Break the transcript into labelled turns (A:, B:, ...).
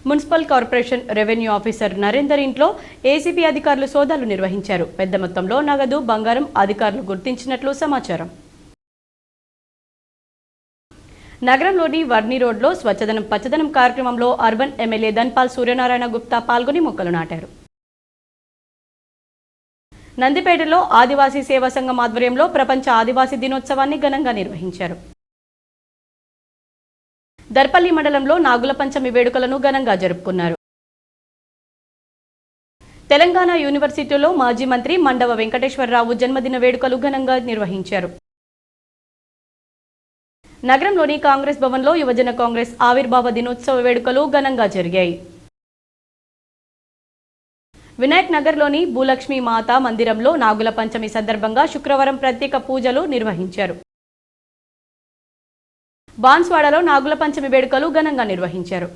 A: Municipal corporation revenue officer Narender ఇంట్లో ACB అధికారులు సోదాలు నిర్వహించారు. పెద్ద మొత్తంలో నగదు, బంగారం అధికారులు గుర్తించినట్లు సమాచారం. నగరంలోని వర్ని రోడ్లో స్వచ్ఛదనం పచ్చదనం కార్యక్రమంలో అర్బన్ ఎమ్మెల్యే ధన్పాల్ సూర్యనారాయణ గుప్తా పాల్గొని మొక్కలు నాటారు. నందిపేటలో ఆదివాసీ సేవా సంఘం ఆధ్వర్యంలో ప్రపంచ ఆదివాసీ దినోత్సవాన్ని ఘనంగా నిర్వహించారు. దర్పల్లి మండలంలో నాగుల పంచమి వేడుకలను ఘనంగా జరుపుకున్నారు. తెలంగాణ యూనివర్సిటీలో మాజీ మంత్రి మండవ వెంకటేశ్వరరావు జన్మదిన వేడుకలు ఘనంగా నిర్వహించారు. నగరంలోని కాంగ్రెస్ భవన్లో యువజన కాంగ్రెస్ ఆవిర్భావ దినోత్సవ వేడుకలు ఘనంగా జరిగాయి. వినాయక్ నగర్లోని భూలక్ష్మి మాతా మందిరంలో నాగుల పంచమి సందర్భంగా శుక్రవారం ప్రత్యేక పూజలు నిర్వహించారు. బాన్స్వాడలో నాగుల పంచమి వేడుకలు ఘనంగా నిర్వహించారు.